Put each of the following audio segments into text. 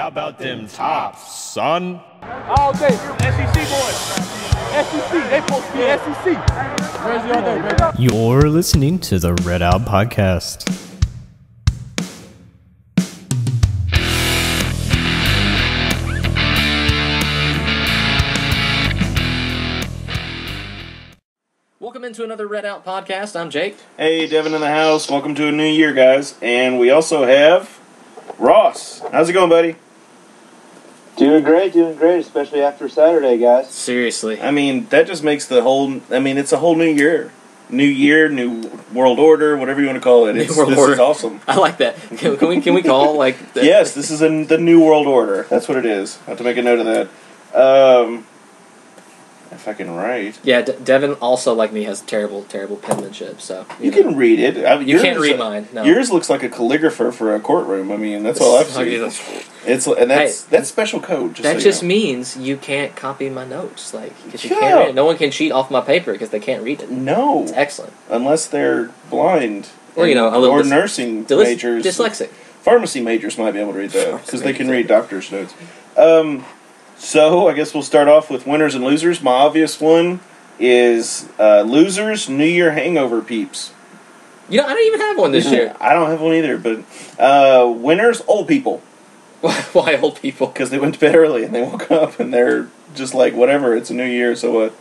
How about them tops, son? All day, SEC boys. SEC, they supposed to be SEC. Crazy all day, baby. You're listening to the Red Out Podcast. Welcome into another Red Out Podcast. I'm Jake. Hey, Devin in the house. Welcome to a new year, guys. And we also have Ross. How's it going, buddy? Doing great, especially after Saturday, guys. Seriously. I mean, that just makes the whole, it's a whole new year. New year, new world order, whatever you want to call it. This is awesome. I like that. Can we call, like... Yes, this is the new world order. That's what it is. I have to make a note of that. If I can write. Yeah, Devin also, like me, has terrible penmanship, so... You can read it. You can't read mine, no. Yours looks like a calligrapher for a courtroom. I mean, that's all I've seen. That's special code. Just means you can't copy my notes, because you can't read it. No one can cheat off my paper because they can't read it. No. It's excellent. Unless they're blind. Or, or nursing majors. Dyslexic. Pharmacy majors might be able to read that, because they can read doctor's notes. So, I guess we'll start off with winners and losers. My obvious one is losers, New Year hangover peeps. I don't even have one this year. I don't have one either, but winners, old people. Why old people? Because they went to bed early and they woke up and they're just like, whatever, it's a new year, so what?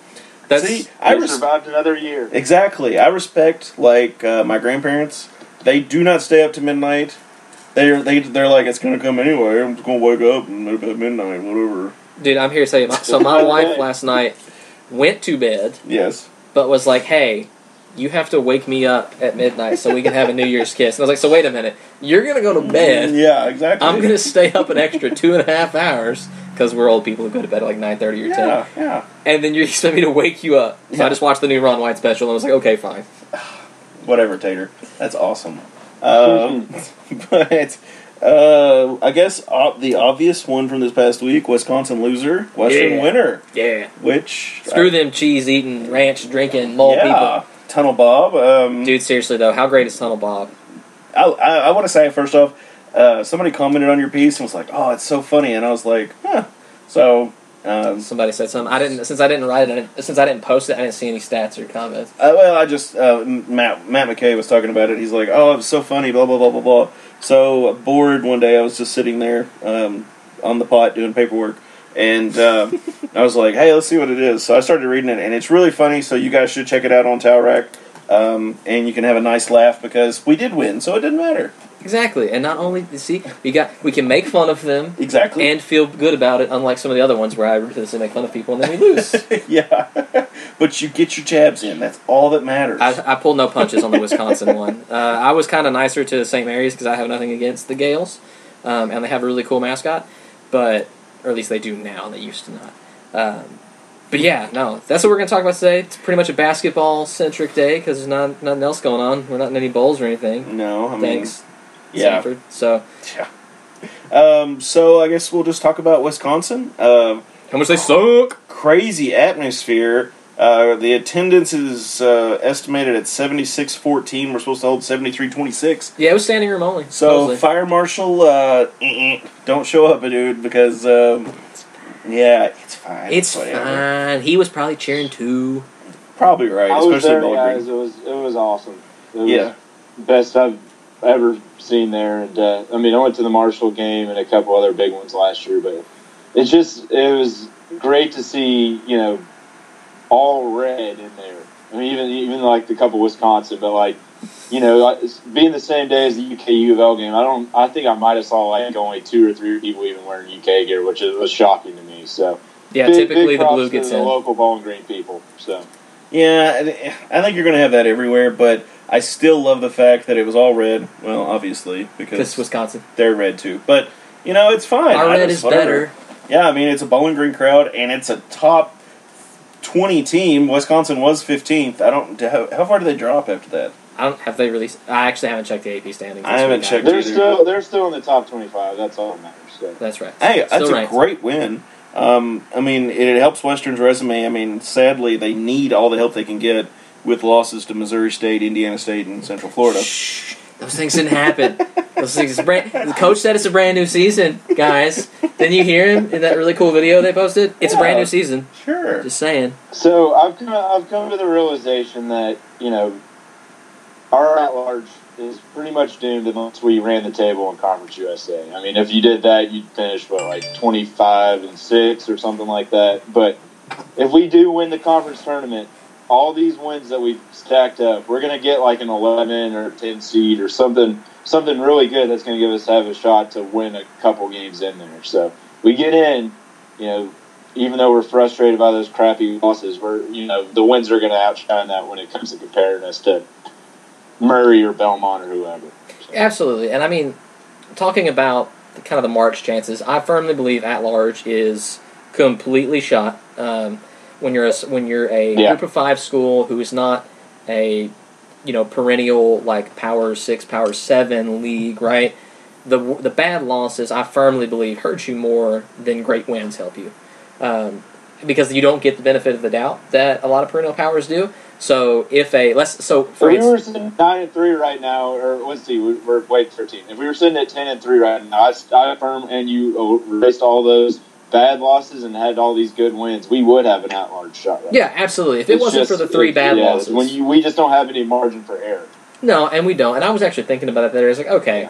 I survived another year. Exactly. I respect, my grandparents. They do not stay up to midnight. They're like, it's going to come anyway. I'm just going to wake up and at midnight, whatever. Dude, I'm here to tell you. So my wife last night went to bed. Yes. But was like, hey, you have to wake me up at midnight so we can have a New Year's kiss. And I was like, so wait a minute. You're going to go to bed. Yeah, exactly. I'm going to stay up an extra 2.5 hours because we're old people who go to bed at like 9:30 or 10. Yeah. And then you expect me to wake you up. So I just watched the new Ron White special and I was like, okay, fine. Whatever, Tater. That's awesome. But... I guess the obvious one from this past week, Wisconsin loser, Western winner. Yeah. Which... Screw them cheese-eating, ranch-drinking mole people. Tunnel Bob. Dude, seriously, though, how great is Tunnel Bob? I want to say, first off, somebody commented on your piece and was like, oh, it's so funny. And I was like, huh. So... somebody said something. Since I didn't write it, since I didn't post it, I didn't see any stats or comments. I just... Matt McKay was talking about it. He's like, oh, it was so funny, blah, blah, blah, blah, blah. So, bored one day, I was just sitting there on the pot doing paperwork, and I was like, hey, let's see what it is. So I started reading it, and it's really funny, so you guys should check it out on Towel Rack, and you can have a nice laugh, because we did win, so it didn't matter. Exactly, and not only, we can make fun of them, exactly, and feel good about it, unlike some of the other ones where I ruthlessly make fun of people, and then we lose. Yeah, but you get your jabs in, that's all that matters. I pulled no punches on the Wisconsin one. I was kind of nicer to St. Mary's, because I have nothing against the Gales, and they have a really cool mascot, or at least they do now, they used to not. But yeah, no, that's what we're going to talk about today. It's pretty much a basketball-centric day, because there's nothing else going on. We're not in any bowls or anything. No, Thanks. Yeah. Sanford, so. Yeah. So I guess we'll just talk about Wisconsin. How much they suck. Crazy atmosphere. The attendance is estimated at 76-14. We're supposed to hold 73-26. Yeah, it was standing room only. So mostly. Fire Marshal, don't show up, dude, because it's fine. It's fine. He was probably cheering too. Probably right. I was especially there, guys. It was awesome. It was the best I've ever seen there. And I went to the Marshall game and a couple other big ones last year, but it was great to see, all red in there. Even like the couple Wisconsin, but being the same day as the UK U of L game, I think I might have saw only 2 or 3 people even wearing UK gear, which was shocking to me. So yeah, typically the blue gets in. The local Bowling Green people. So yeah, I think you're going to have that everywhere, but I still love the fact that it was all red. Well, obviously, because Wisconsin, they're red too. But it's fine. Our red is better. Yeah, it's a Bowling Green crowd, and it's a top 20 team. Wisconsin was 15th. I don't. How far did they drop after that? Have they released? I actually haven't checked the AP standings. I haven't checked. They're still in the top 25. That's all that matters. So. That's right. Hey, that's still a great win. It helps Western's resume. Sadly, they need all the help they can get with losses to Missouri State, Indiana State, and Central Florida. Those things didn't happen. The coach said it's a brand new season, guys. Didn't you hear him in that really cool video they posted? It's a brand new season. Sure. Just saying. So I've come to the realization that, our at-large is pretty much doomed unless we ran the table in Conference USA. I mean, if you did that, you'd finish, 25-6 or something like that. But if we do win the conference tournament, all these wins that we've stacked up, we're going to get like an 11 or 10 seed or something really good that's going to give us have a shot to win a couple games in there. So we get in, even though we're frustrated by those crappy losses, the wins are going to outshine that when it comes to comparing us to Murray or Belmont or whoever. Absolutely. And I mean, talking about kind of the March chances, I firmly believe at-large is completely shot. When you're a group of 5 school who is not a perennial like Power 6, Power 7 league, right? The bad losses, I firmly believe, hurt you more than great wins help you, because you don't get the benefit of the doubt that a lot of perennial powers do. So if we were sitting 9-3 right now, or let's see, we're 13. If we were sitting at 10-3 right now, I affirm, and you erased all those bad losses and had all these good wins, we would have an at-large shot. Right? Yeah, absolutely. If it wasn't for the 3 bad losses, we just don't have any margin for error. No, and we don't. And I was actually thinking about it there. It's like, okay,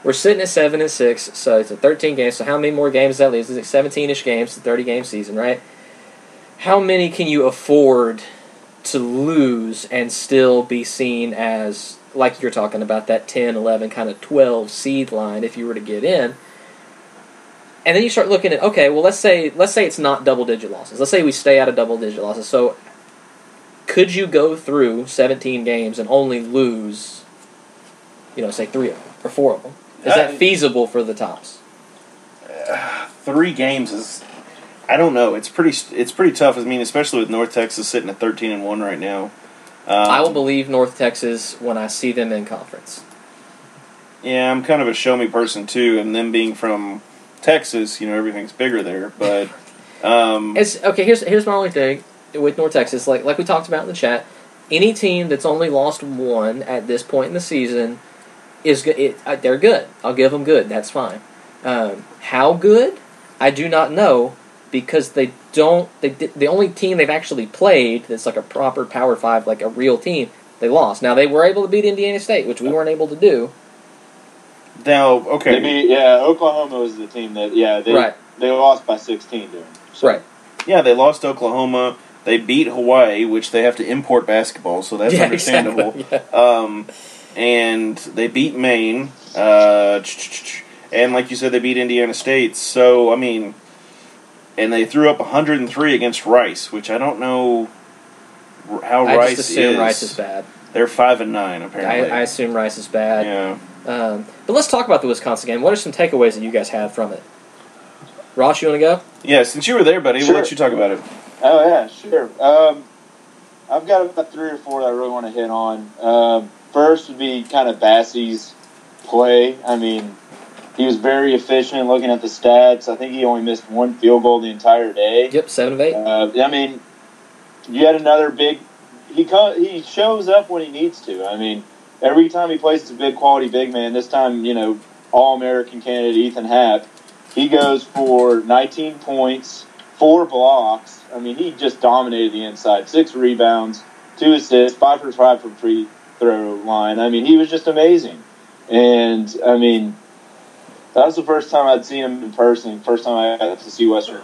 we're sitting at 7-6, so it's a 13 games. So how many more games that leaves? It's like 17-ish games, a 30-game season, right? How many can you afford to lose and still be seen as, like you're talking about, that 10, 11, kind of 12 seed line if you were to get in? And then you start looking at, okay, well, let's say it's not double-digit losses. Let's say we stay out of double-digit losses. So could you go through 17 games and only lose, say 3 of them or 4 of them? Is that feasible for the tops? 3 games is, I don't know. It's pretty tough. I mean, especially with North Texas sitting at 13-1 right now. I will believe North Texas when I see them in conference. Yeah, I'm kind of a show-me person too, and them being from Texas, everything's bigger there. But it's okay. Here's my only thing with North Texas. Like we talked about in the chat, any team that's only lost 1 at this point in the season is good. They're good. I'll give them good. That's fine. How good? I do not know, because the only team they've actually played that's like a proper Power 5, like a real team, they lost. Now they were able to beat Indiana State, which we weren't able to do. Now, okay. Oklahoma was the team that, they lost by 16 to them. So. Right. Yeah, they lost to Oklahoma. They beat Hawaii, which they have to import basketball, so that's understandable. Exactly. Yeah. And they beat Maine. And like you said, they beat Indiana State. So, I mean, and they threw up 103 against Rice, which I don't know how Rice is. I just assume Rice is bad. They're 5-9, apparently. I assume Rice is bad. Yeah. But let's talk about the Wisconsin game. What are some takeaways that you guys had from it? Ross, you want to go? Yeah, since you were there, buddy, Sure. we'll let you talk about it. Oh, yeah, sure. I've got about 3 or 4 that I really want to hit on. First would be kind of Bassey's play. I mean, he was very efficient looking at the stats. I think he only missed 1 field goal the entire day. Yep, 7 of 8. I mean, you had another big... He shows up when he needs to. I mean, every time he plays a big quality big man, this time, All-American candidate Ethan Happ, he goes for 19 points, 4 blocks. I mean, he just dominated the inside. 6 rebounds, 2 assists, 5 for 5 from free throw line. I mean, he was just amazing. And, I mean, that was the first time I'd seen him in person, first time I got to see Western.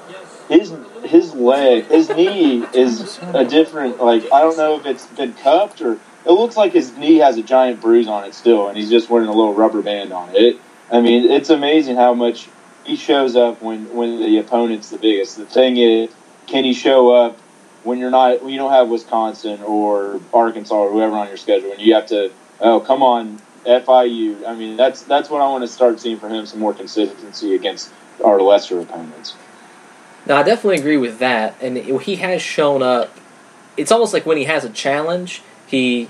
His leg, his knee is a different, I don't know if it's been cupped or... It looks like his knee has a giant bruise on it still, and he's just wearing a little rubber band on it. I mean, it's amazing how much he shows up when the opponent's the biggest. The thing is, can he show up when you don't have Wisconsin or Arkansas or whoever on your schedule, and you have to, come on, FIU. I mean, that's what I want to start seeing for him, some more consistency against our lesser opponents. Now, I definitely agree with that, and he has shown up. It's almost like when he has a challenge, he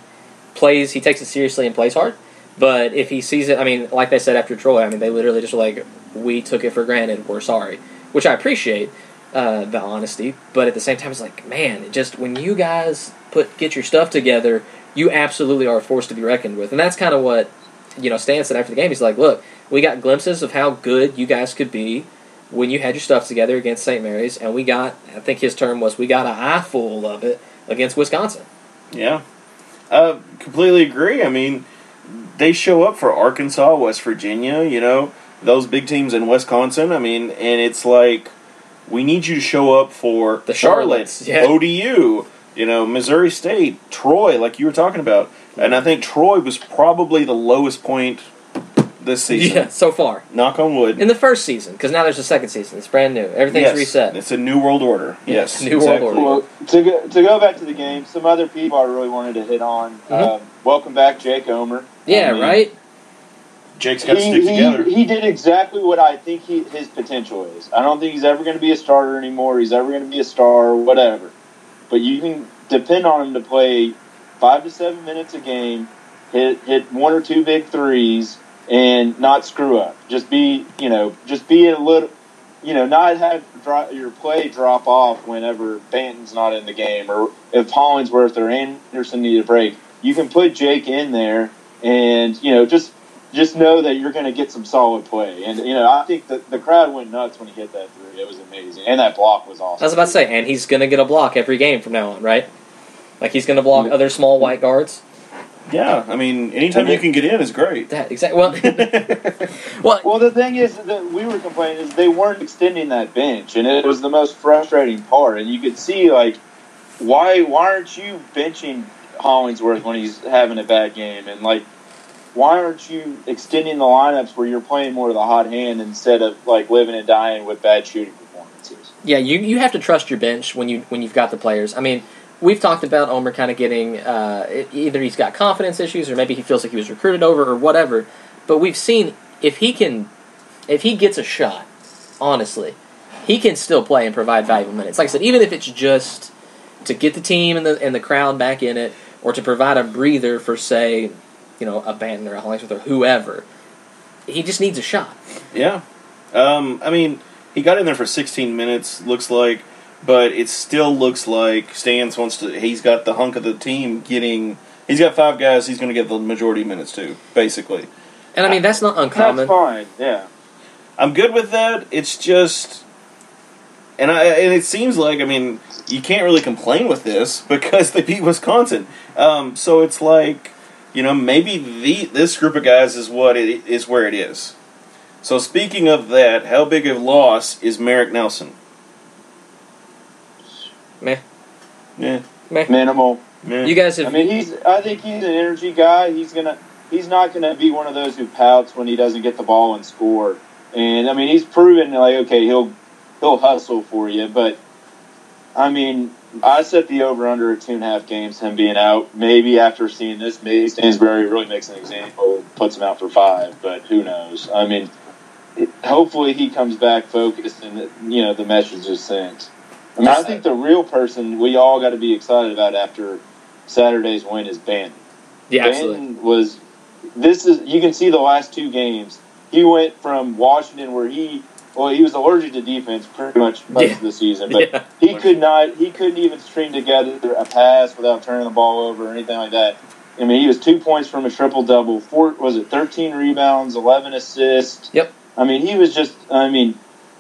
takes it seriously and plays hard. But if he sees it, I mean, like they said after Troy, I mean, they literally just were like, we took it for granted, we're sorry. Which I appreciate, the honesty. But at the same time, it's like, man, just when you guys get your stuff together, you absolutely are a force to be reckoned with. And that's kind of what Stan said after the game, he's like, look, we got glimpses of how good you guys could be when you had your stuff together against St. Mary's, and I think his term was, we got an eye full of it against Wisconsin. Yeah. Completely agree. I mean, they show up for Arkansas, West Virginia, those big teams in Wisconsin. I mean, and it's like, we need you to show up for The Charlotte, yeah. ODU, Missouri State, Troy, like you were talking about. And I think Troy was probably the lowest point this season. Yeah, so far. Knock on wood. In the first season, because now there's a second season. It's brand new. Everything's reset. It's a new world order. Yes, new world order. Well, to go back to the game, some other people I really wanted to hit on. Welcome back, Jake Omer. Yeah, right? Jake's got to stick together. He did exactly what I think his potential is. I don't think he's ever going to be a starter anymore. He's ever going to be a star or whatever. But you can depend on him to play 5 to 7 minutes a game, hit 1 or 2 big threes, and not screw up. Just be a little, not have your play drop off whenever Banton's not in the game, or if Hollingsworth or Anderson need a break. You can put Jake in there, and just know that you're going to get some solid play. And I think that the crowd went nuts when he hit that three. It was amazing, and that block was awesome. I was about to say, and he's going to get a block every game from now on, right? Like he's going to block other small white guards. Yeah, I mean, anytime you can get in is great. That exactly. Well, the thing is that we were complaining is they weren't extending that bench, and it was the most frustrating part. And you could see, like, why aren't you benching Hollingsworth when he's having a bad game? And, like, why aren't you extending the lineups where you're playing more of the hot hand instead of, like, living and dying with bad shooting performances? Yeah, you have to trust your bench when you've got the players. I mean, we've talked about Omer kind of getting either he's got confidence issues or maybe he feels like he was recruited over or whatever. But we've seen if he gets a shot, honestly, he can still play and provide valuable minutes. Like I said, even if it's just to get the team and the crowd back in it, or to provide a breather for, say, a Banton or a Hollingsworth or whoever, he just needs a shot. Yeah. I mean, he got in there for 16 minutes, looks like. But it still looks like Stans he's got the hunk of the team he's got 5 guys he's going to get the majority minutes to, basically. And I mean, that's not uncommon. That's fine, yeah. I'm good with that. It's just, and it seems like, I mean, you can't really complain with this because they beat Wisconsin. So it's like, maybe this group of guys is where it is. So speaking of that, how big a loss is Merrick Nelson? Meh. Yeah. Meh. Minimal. You guys have. I mean, I think he's an energy guy. He's not gonna be one of those who pouts when he doesn't get the ball and score. And I mean, he's proven like, okay, he'll hustle for you. But I mean, I set the over under at 2.5 games. Him being out. Maybe after seeing this, maybe Stansbury really makes an example, puts him out for 5. But who knows? I mean, hopefully he comes back focused and the message is sent. I mean, I think the real person we all got to be excited about after Saturday's win is Banton. Yeah, absolutely. You can see the last 2 games. He went from Washington where he was allergic to defense pretty much most of the season, but he couldn't even string together a pass without turning the ball over or anything like that. I mean, he was 2 points from a triple-double, 13 rebounds, 11 assists. Yep. I mean, he was just,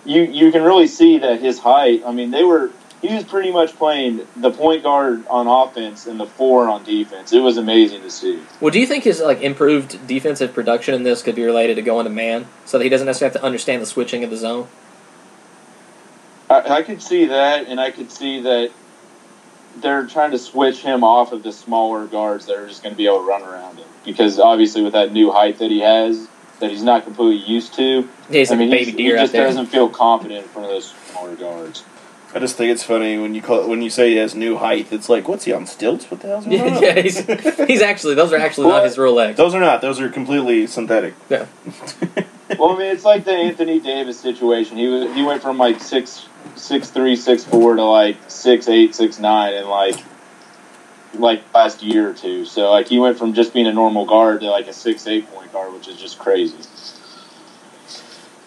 you can really see that his height, I mean, he was pretty much playing the point guard on offense and the 4 on defense. It was amazing to see. Well, do you think his improved defensive production in this could be related to going to man, so that he doesn't necessarily have to understand the switching of the zone? I could see that, and I could see that they're trying to switch him off of the smaller guards that are just going to be able to run around him. Because obviously with that new height that he has, that he's not completely used to, he's a baby deer out there. He just doesn't feel confident in front of those smaller guards. I just think it's funny when you say he has new height. It's like, what's he on stilts? What the hell's going on? Yeah, he's actually. Those are actually not his real legs. Those are not. Those are completely synthetic. Yeah. Well, I mean, it's like the Anthony Davis situation. He went from 6'3", 6'4" to 6'8", 6'9" in last year or two. So he went from just being a normal guard to a 6'8" point guard, which is just crazy.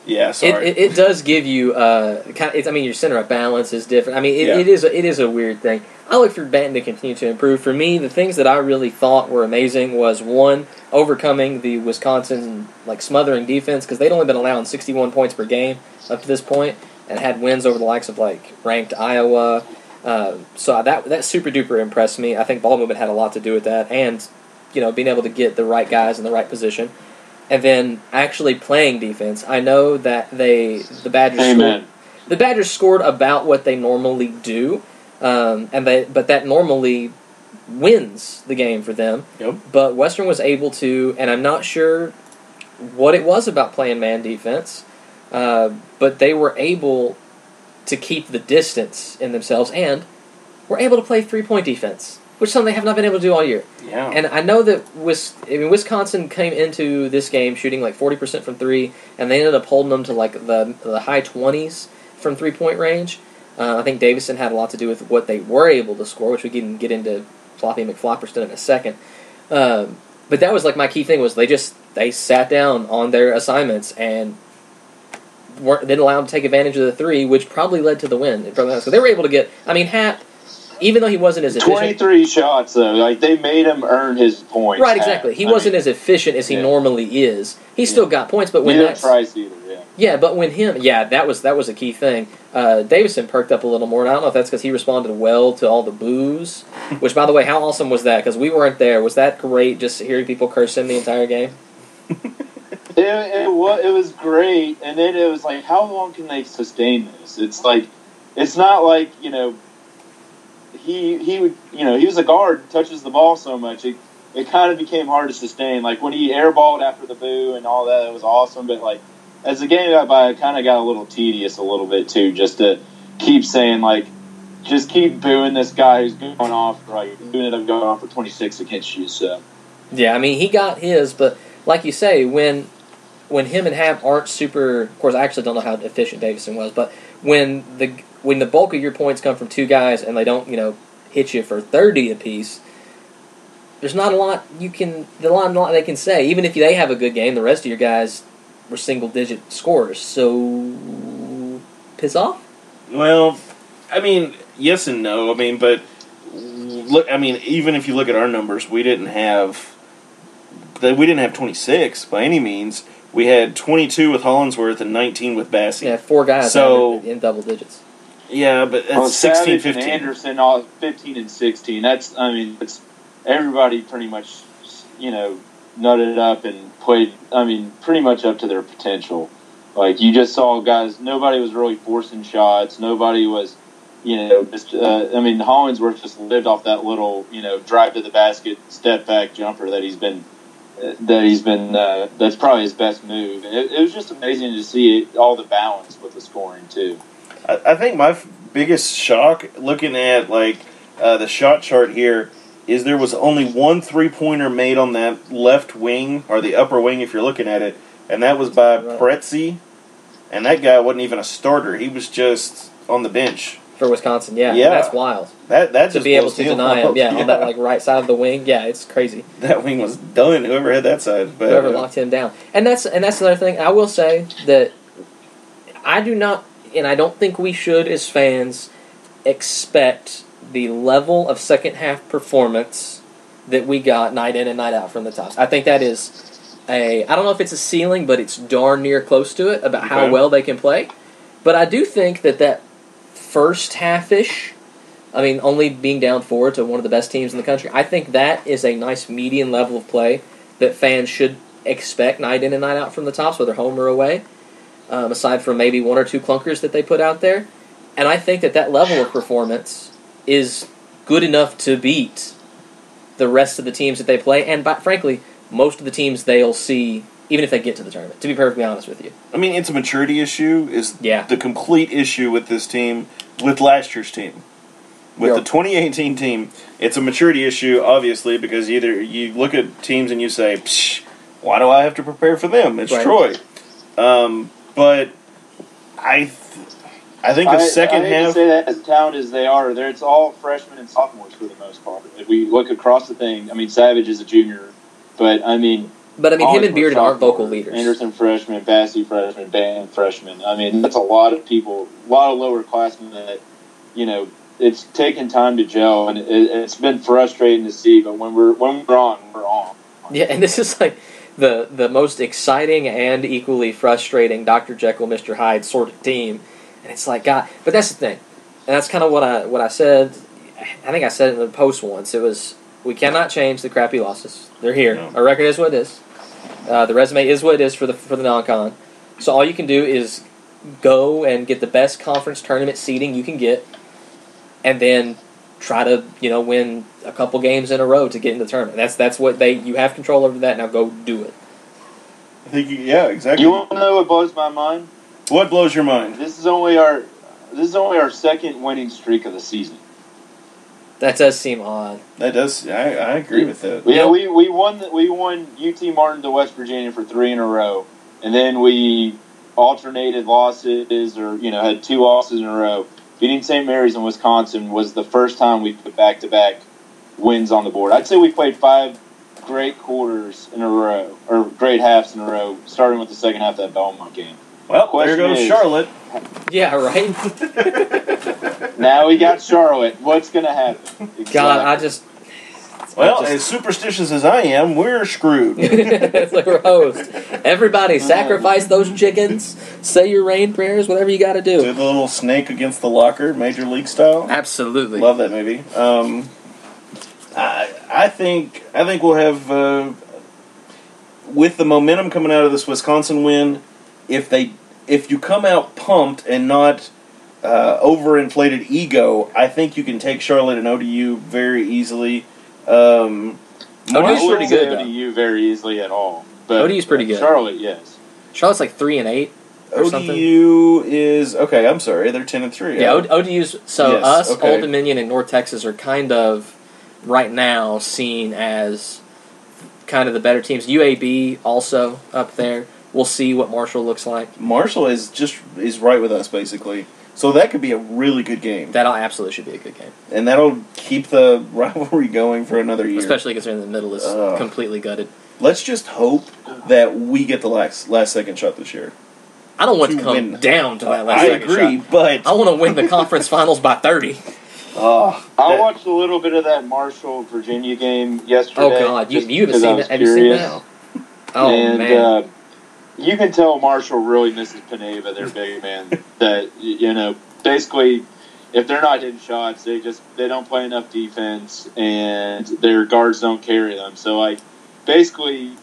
Yeah, sorry. It does give you your center of balance is different. I mean, Yeah. it is a weird thing. I look for Benton to continue to improve. For me, the things that I really thought were amazing was one, overcoming the Wisconsin smothering defense, because they'd only been allowing 61 points per game up to this point and had wins over the likes of ranked Iowa. So that super duper impressed me. I think ball movement had a lot to do with that, and being able to get the right guys in the right position. And then actually playing defense. I know that the Badgers scored about what they normally do, but that normally wins the game for them. Yep. But Western was able to, and I'm not sure what it was about playing man defense, but they were able to keep the distance in themselves and were able to play 3-point defense, which is something they have not been able to do all year. Yeah. And I know that Wisconsin came into this game shooting 40% from 3, and they ended up holding them to the high 20s from 3-point range. I think Davison had a lot to do with what they were able to score, which we can get into Floppy McFlopperston in a second. But that was my key thing was they sat down on their assignments and didn't allow them to take advantage of the 3, which probably led to the win. So they were able to get. I mean, Happ, even though he wasn't as efficient, 23 shots though, they made him earn his points. Right, exactly. He wasn't as efficient as he normally is. He still got points, but when Price either, but when that was a key thing. Davison perked up a little more, and I don't know if that's because he responded well to all the boos. Which, by the way, how awesome was that? Because we weren't there. Was that great? Just hearing people curse him the entire game. It was great, and then it was how long can they sustain this? It's not he was a guard, touches the ball so much, it kind of became hard to sustain. When he airballed after the boo and all that, it was awesome, but as the game got by, it kind of got a little tedious a little bit too, just to keep saying just keep booing this guy who's going off, who ended up going off for 26 against you, so. Yeah, I mean, he got his, but like you say, when him and Happ aren't super, of course I actually don't know how efficient Davison was, but when the bulk of your points come from 2 guys and they don't, hit you for 30 apiece, there's not a lot they can say. Even if they have a good game, the rest of your guys were single-digit scorers. So, piss off? Well, I mean, yes and no. I mean, but look, I mean, even if you look at our numbers, we didn't have 26 by any means. We had 22 with Hollinsworth and 19 with Bassey. Yeah, 4 guys in double digits. Yeah, but that's 16, 15. And Anderson, all 15 and 16. That's everybody pretty much, nutted up and played, pretty much up to their potential. You just saw guys, nobody was really forcing shots. Nobody was, Hollinsworth just lived off that little, drive to the basket, step back jumper that's probably his best move. And it was just amazing to see all the balance with the scoring, too. I think my biggest shock looking at the shot chart here is there was only 1 3-pointer made on that left wing, or the upper wing if you're looking at it, and that was by Pretzi, and that guy wasn't even a starter. He was just on the bench. For Wisconsin, yeah. That's wild. That to just be able to deny him, on that right side of the wing, it's crazy. That wing was done. Whoever had that side, but, whoever locked him down, and that's another thing. I will say that I do not, and I don't think we should, as fans, expect the level of second half performance that we got night in and night out from the Tops. I think that is I don't know if it's a ceiling, but it's darn near close to it about how well they can play. But I do think that first half-ish, only being down 4 to one of the best teams in the country, I think that is a nice median level of play that fans should expect night in and night out from the Tops, whether home or away, aside from maybe 1 or 2 clunkers that they put out there. And I think that level of performance is good enough to beat the rest of the teams that they play, and frankly, most of the teams they'll see, even if they get to the tournament, to be perfectly honest with you. It's a maturity issue, is the complete issue with this team, with last year's team. With the 2018 team, it's a maturity issue, obviously, because either you look at teams and you say, psh, why do I have to prepare for them? It's Troy. But I think the second half. To say that as talented as they are, it's all freshmen and sophomores for the most part. If we look across the thing, Savage is a junior, but But I mean, him and Bearden aren't vocal sophomore, leaders. Anderson freshman, Bassey freshman, Band freshman. I mean, that's a lot of people, a lot of lower classmen that, it's taken time to gel, and it's been frustrating to see. But when we're on, we're on. Yeah, and this is like the most exciting and equally frustrating Dr. Jekyll, Mr. Hyde sort of team. And it's like, God, but that's the thing. And that's kind of what I said. I think I said it in the post once. It was, we cannot change the crappy losses. They're here. No. Our record is what it is. The resume is what it is for the non-con. So all you can do is go and get the best conference tournament seeding you can get, and then try to win a couple games in a row to get in the tournament. That's what you have control over that. Now go do it. I think exactly. You want to know what blows my mind? What blows your mind? This is only our second winning streak of the season. That does seem odd. That does. I agree with that. Yeah, we won UT Martin to West Virginia for 3 in a row, and then we alternated losses, or had 2 losses in a row. Beating St. Mary's in Wisconsin was the first time we put back-to-back wins on the board. I'd say we played 5 great quarters in a row, or great halves in a row, starting with the second half of that Belmont game. Well, there goes Charlotte. Yeah, right? Now we got Charlotte. What's going to happen? Exactly. God, as superstitious as I am, we're screwed. It's like we're host. Everybody, sacrifice those chickens. Say your rain prayers. Whatever you got to do. Do the little snake against the locker, Major League style. Absolutely, love that movie. I think we'll have with the momentum coming out of this Wisconsin win. If you come out pumped and not overinflated ego, I think you can take Charlotte and ODU very easily. ODU's pretty good. ODU very easily at all. But ODU's pretty good. Charlotte, yes. Charlotte's like 3-8 or something. ODU is okay. I'm sorry, they're 10-3. Yeah, ODU's Yes, us, okay. Old Dominion, and North Texas are kind of right now seen as kind of the better teams. UAB also up there. We'll see what Marshall looks like. Marshall is right with us basically. So that could be a really good game. That absolutely should be a good game. And that'll keep the rivalry going for another year. Especially because they're in the middle is completely gutted. Let's just hope that we get the last second shot this year. I don't want to come win. Down to that last I second agree, shot. but I want to win the conference finals by 30. I watched a little bit of that Marshall-Virginia game yesterday. Oh, God. You haven't seen that? Have you seen that? Oh, man. You can tell Marshall really misses Pineva, their big man. That, basically, if they're not hitting shots, they don't play enough defense, and their guards don't carry them. So, basically,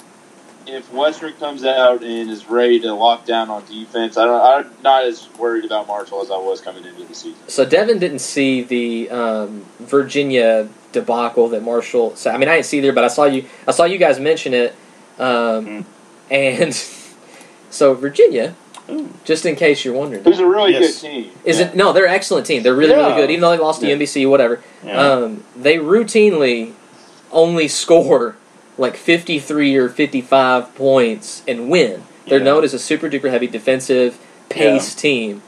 if Western comes out and is ready to lock down on defense, I'm not as worried about Marshall as I was coming into the season. So Devin didn't see the Virginia debacle that Marshall. So I didn't see there, but I saw you guys mention it, and so Virginia. Ooh. Just in case you're wondering, who's a really good team. No, they're an excellent team. They're really good, even though they lost to NBC, whatever. Yeah. They routinely only score like 53 or 55 points and win. They're known as a super duper heavy defensive pace team.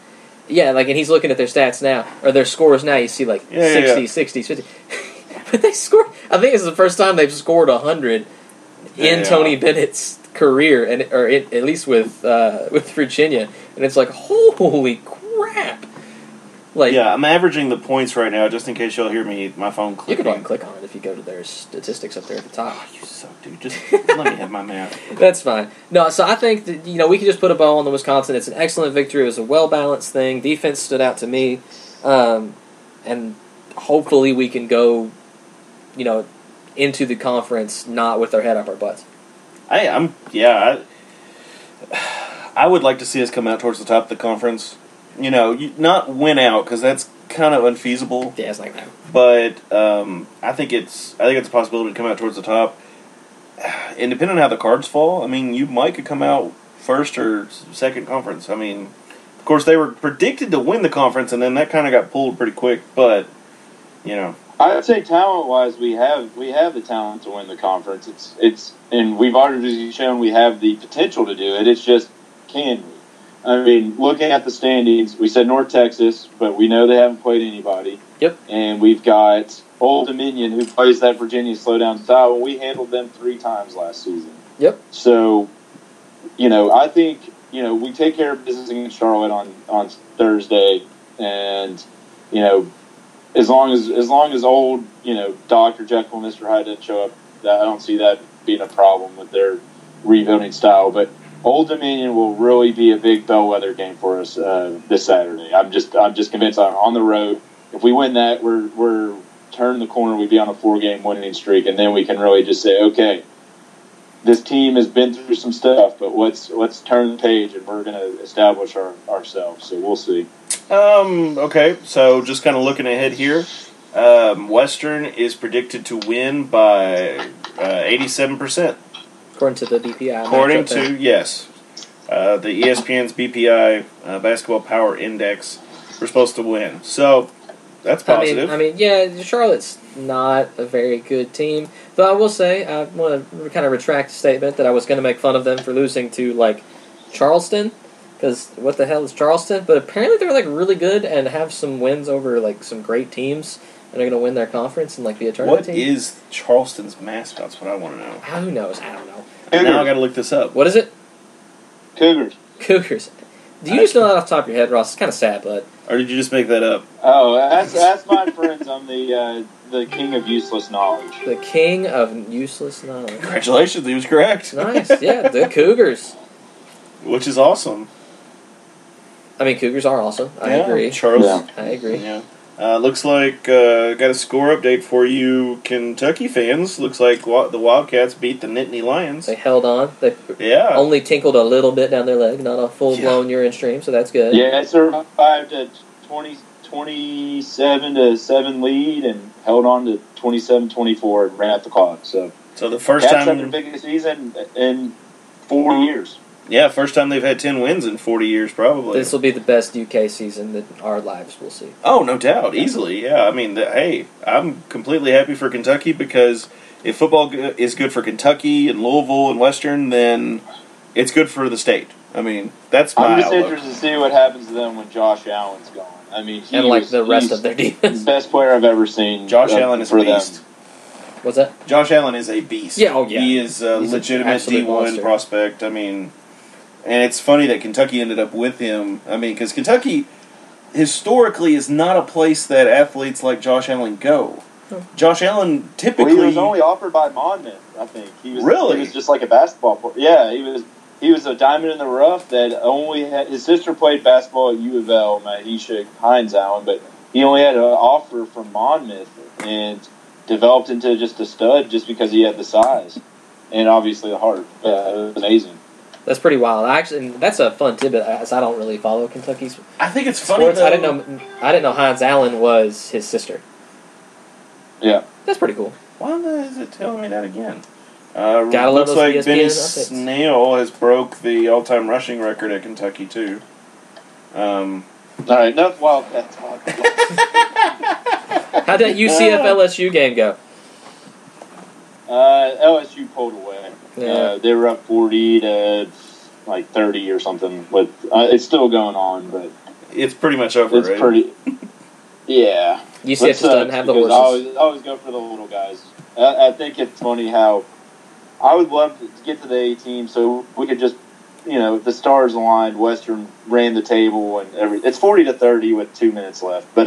Yeah, and he's looking at their stats now, or their scores now. You see 60s, 50s. But they scored. I think this is the first time they've scored 100 in Tony Bennett's career, or at least with Virginia, and it's like, holy crap! I'm averaging the points right now, just in case y'all hear my phone clicking. You can go and click on it if you go to their statistics up there at the top. Oh, you suck, dude. Just let me have my math. That's fine. No, so I think that we can just put a bow on the Wisconsin. It's an excellent victory. It was a well balanced thing. Defense stood out to me, and hopefully we can go, into the conference not with our head up our butts. I would like to see us come out towards the top of the conference. Not win out, because that's kind of unfeasible. Yeah, it's like that. But I think it's a possibility to come out towards the top. And depending on how the cards fall, you could come out first or second conference. Of course, they were predicted to win the conference, and then that kind of got pulled pretty quick. But I'd say talent-wise, we have the talent to win the conference. And we've already shown we have the potential to do it. It's just, can we? Looking at the standings, we said North Texas, but we know they haven't played anybody. Yep. And we've got Old Dominion, who plays that Virginia slowdown style. We handled them 3 times last season. Yep. So, I think, we take care of business against Charlotte on Thursday, and, as long as old, Dr. Jekyll and Mr. Hyde doesn't show up, I don't see that being a problem with their rebuilding style. But Old Dominion will really be a big bellwether game for us this Saturday. I'm just convinced on the road. If we win that, we're turning the corner. We'd be on a 4-game winning streak, and then we can really just say, okay, this team has been through some stuff, but let's turn the page, and we're going to establish ourselves. So we'll see. Okay, so just kind of looking ahead here, Western is predicted to win by 87%. According to the BPI. According to, yes, the ESPN's BPI Basketball Power Index, we're supposed to win. So that's positive. I mean, yeah, Charlotte's not a very good team. Though I will say, I want to kind of retract the statement that I was going to make fun of them for losing to, like, Charleston. Because what the hell is Charleston? But apparently they're, like, really good and have some wins over, like, some great teams. And they're going to win their conference and, like, be a tournament team. What is Charleston's mascot? That's what I want to know. Who knows? I don't know. Now I got to look this up. What is it? Cougars. Do you just know that off the top of your head, Ross? It's kind of sad, but... Or did you just make that up? Oh, that's my friends. I'm the king of useless knowledge. The king of useless knowledge. Congratulations, he was correct. Nice, yeah, the Cougars. Which is awesome. I mean, Cougars are awesome. I agree. Charles. Yeah. I agree. Yeah. Looks like got a score update for you Kentucky fans. Looks like the Wildcats beat the Nittany Lions. They held on. They only tinkled a little bit down their leg, not a full-blown urine stream, so that's good. Yeah, it survived a 27-7 lead and held on to 27-24 and ran out the clock. So the first Cats time had their biggest season in 4 years. Yeah, first time they've had 10 wins in 40 years, probably. This will be the best UK season that our lives will see. Oh, no doubt. Easily, yeah. I mean, hey, I'm completely happy for Kentucky because if football is good for Kentucky and Louisville and Western, then it's good for the state. I mean, that's my I'm just outlook. interested to see what happens to them when Josh Allen's gone. I mean, and the rest of their defense. The best player I've ever seen. Josh Allen is a beast. Them. What's that? Josh Allen is a beast. Yeah, yeah. He is a legitimate D1 monster. prospect. I mean, and it's funny that Kentucky ended up with him. I mean, because Kentucky historically is not a place that athletes like Josh Allen go. Josh Allen typically... Well, he was only offered by Monmouth, I think. Really? He was just like a basketball player. Yeah, he was a diamond in the rough that only had... His sister played basketball at U of L, Mahisha Hines Allen, but he only had an offer from Monmouth and developed into just a stud just because he had the size and obviously the heart. It was amazing. That's pretty wild. Actually, that's a fun tidbit. As I don't really follow Kentucky's. I think it's funny. Sports. I didn't know Hines Allen was his sister. Yeah, that's pretty cool. Why is it telling me that again? Gotta love looks those like ESPN Benny updates. Snell has broke the all-time rushing record at Kentucky too. All right, enough Wildcats talk. How'd that UCF LSU game go? LSU pulled away. Yeah. They were up 40 to like 30 or something. With it's still going on, but it's pretty much over. It's right? pretty. Yeah. UCF just doesn't have the horses. I always go for the little guys. I think it's funny how I would love to get to the A team so we could just, if the stars aligned, Western ran the table and it's 40-30 with 2 minutes left. But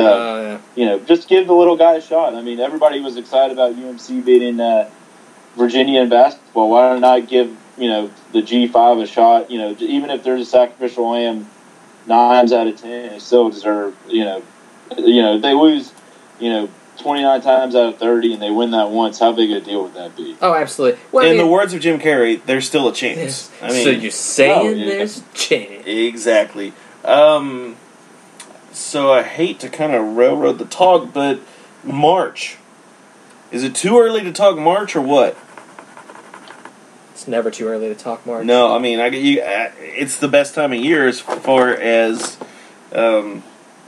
just give the little guy a shot. I mean, everybody was excited about UMC beating Virginia in basketball. Why not give the G5 a shot? Even if there's a sacrificial lamb, 9 out of 10, they still deserve. They lose 29 times out of 30 and they win that once. How big a deal would that be? Oh, absolutely. Well, in the words of Jim Carrey, there's still a chance. I mean, so you're saying there's a chance? Exactly. So I hate to kind of railroad the talk, but March. Is it too early to talk March or what? It's never too early to talk March. No, I mean, it's the best time of year as far as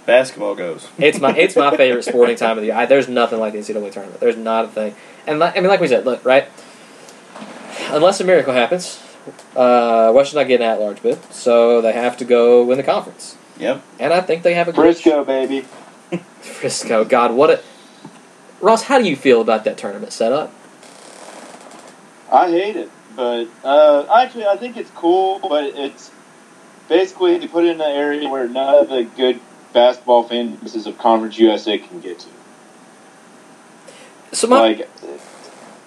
basketball goes. It's my favorite sporting time of the year. There's nothing like the NCAA tournament. There's not a thing. And like we said, look, right? Unless a miracle happens, Western's not getting at-large bid, so they have to go win the conference. Yep. And I think they have a Frisco, baby. Frisco, God, what a... Ross, how do you feel about that tournament setup? I hate it but actually, I think it's cool. But it's basically they put it in an area where none of the good basketball fan bases of Conference USA can get to. So like,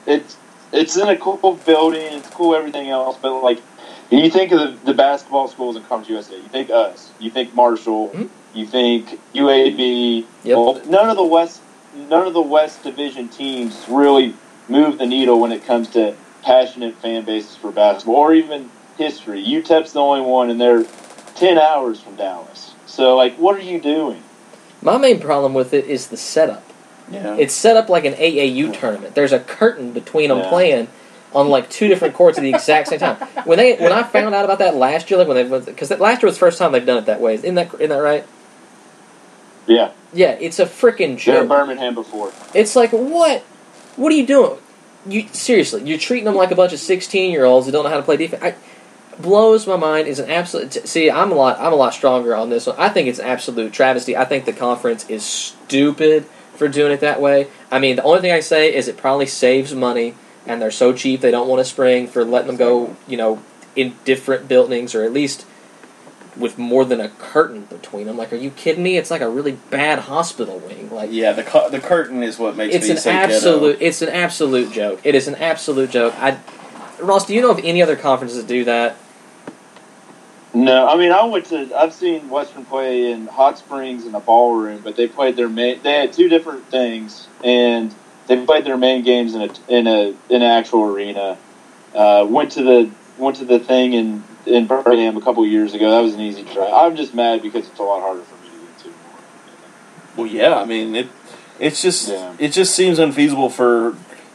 it's in a cool building. It's cool everything else, but like. When you think of the basketball schools in Conference USA, you think us, you think Marshall, you think UAB. Yep. Well, none of the West Division teams really move the needle when it comes to passionate fan bases for basketball or even history. UTEP's the only one, and they're 10 hours from Dallas. So, like, what are you doing? My main problem with it is the setup. Yeah. It's set up like an AAU tournament. There's a curtain between them playing on like two different courts at the exact same time. When I found out about that last year, like because last year was the first time they've done it that way. Isn't that right? Yeah. Yeah, it's a freaking joke. They're in Birmingham before. It's like, what? What are you doing? Seriously, you're treating them like a bunch of 16-year-olds who don't know how to play defense. Blows my mind. Is an absolute. See, I'm a lot stronger on this one. I think it's an absolute travesty. I think the conference is stupid for doing it that way. I mean, the only thing I say is it probably saves money. And they're so cheap, they don't want to spring for letting them go, in different buildings, or at least with more than a curtain between them. Like, are you kidding me? It's like a really bad hospital wing. Like, yeah, the curtain is what makes me say ghetto. It's an absolute joke. It is an absolute joke. Ross, do you know of any other conferences that do that? No, I mean I've seen Western play in Hot Springs in a ballroom, but they played they had two different things, and they played their main games in an actual arena. Went to the thing in Birmingham a couple of years ago. That was an easy try. I'm just mad because it's a lot harder for me to get to. Well, yeah, I mean it just seems unfeasible for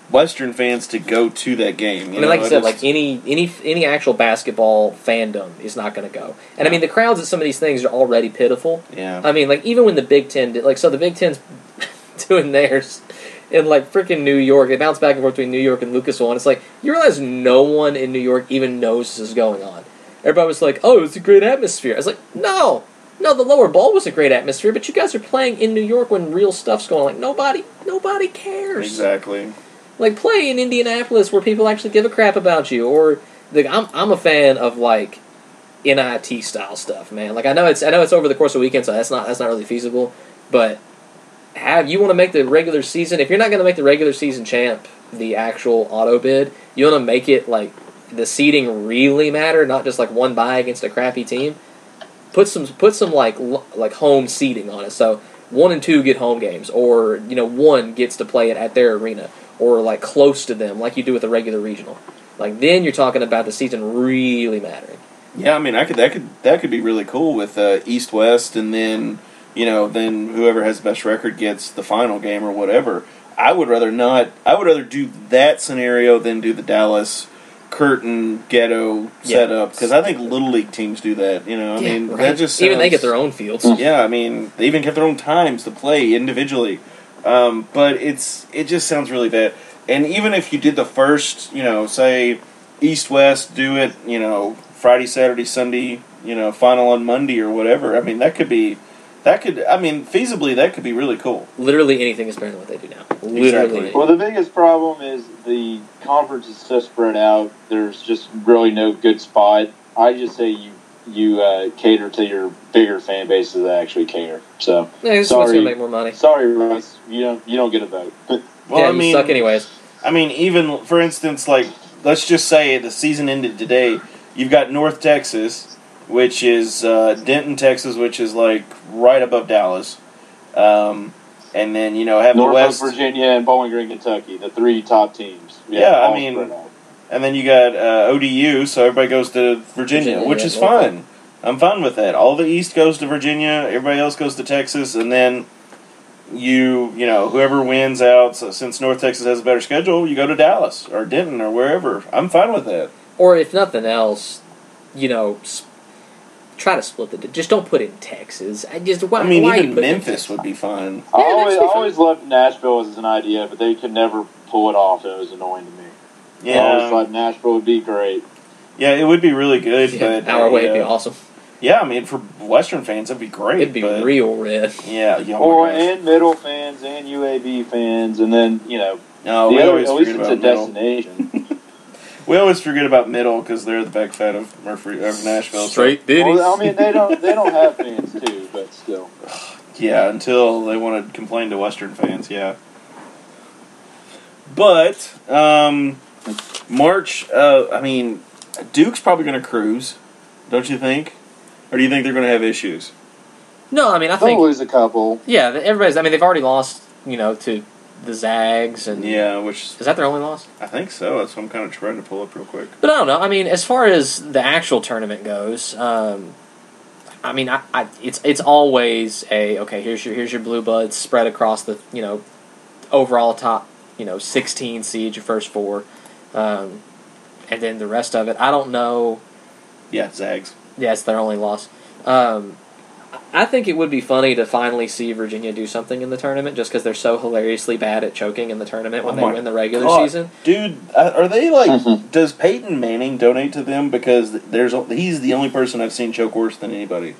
Western fans to go to that game. Like I said, like any actual basketball fandom is not going to go. And I mean, the crowds at some of these things are already pitiful. Yeah. I mean, like even when the Big Ten did, so the Big Ten's doing theirs. In, like, freaking New York. They bounce back and forth between New York and Lucasville, and it's like, you realize no one in New York even knows this is going on. Everybody was like, oh, it's a great atmosphere. I was like, no, the lower bowl was a great atmosphere, but you guys are playing in New York when real stuff's going on. Like, nobody cares. Exactly. Like, play in Indianapolis where people actually give a crap about you, or, I'm a fan of, like, NIT-style stuff, man. Like, I know it's over the course of a weekend, so that's not really feasible, but you want to make the regular season, if you're not going to make the regular season champ the actual auto bid, you want to make it like the seeding really matter, not just like one bye against a crappy team. Put some like home seeding on it. So 1 and 2 get home games, or 1 gets to play it at their arena, or like close to them, like you do with a regular regional. Like then you're talking about the season really mattering. Yeah, I mean that could be really cool with East West, and then. Then whoever has the best record gets the final game or whatever. I would rather do that scenario than do the Dallas curtain ghetto setup, because I think Little League teams do that. I mean, right. That just sounds, even they get their own fields. Yeah, I mean, they even get their own times to play individually. But it just sounds really bad. And even if you did the first, say East West, do it, Friday, Saturday, Sunday, final on Monday or whatever. I mean, feasibly, that could be really cool. Literally anything is better than what they do now. Literally. Exactly. Well, the biggest problem is the conference is so spread out. There's just really no good spot. I just say you cater to your bigger fan bases that actually care. So yeah, sorry, gonna make more money. Sorry, Russ, you don't get a vote. Well, you suck anyways. I mean, even for instance, like let's just say the season ended today. You've got North Texas, which is Denton, Texas, which is like right above Dallas. And then, have Norfolk, the West. Virginia, and Bowling Green, Kentucky, the 3 top teams. Yeah, I mean, and then you got ODU, so everybody goes to Virginia, which is fine. I'm fine with that. All the East goes to Virginia, everybody else goes to Texas, and then whoever wins out, so since North Texas has a better schedule, you go to Dallas or Denton or wherever. I'm fine with that. Or if nothing else, try to split the. Just don't put in Texas. Even Memphis would be fine. I always loved Nashville as an idea, but they could never pull it off. It was annoying to me. Yeah, I always thought Nashville would be great. Yeah, it would be really good, but hour away would be awesome. Yeah, I mean for Western fans, it'd be great. It'd be real red. Yeah, and Middle fans and UAB fans, and then no, we always at least forget it's about a destination. We always forget about Middle because they're the back fat of Nashville. Straight ditties. Well, I mean, they don't have fans too, but still. Yeah, until they want to complain to Western fans, yeah. But, March, I mean, Duke's probably going to cruise, don't you think? Or do you think they're going to have issues? No, I mean, I They'll think... lose a couple. Yeah, everybody's... I mean, they've already lost, to the Zags and... Yeah, which... Is that their only loss? I think so. That's what I'm kind of trying to pull up real quick. But I don't know. I mean, as far as the actual tournament goes, I mean, it's always okay, here's your blue bloods spread across the, overall top, 16 seed, your first four, and then the rest of it. I don't know. Yeah, Zags. Yeah, it's their only loss. I think it would be funny to finally see Virginia do something in the tournament, just because they're so hilariously bad at choking in the tournament when they win the regular season. Dude, are they like? Does Peyton Manning donate to them? Because he's the only person I've seen choke worse than anybody.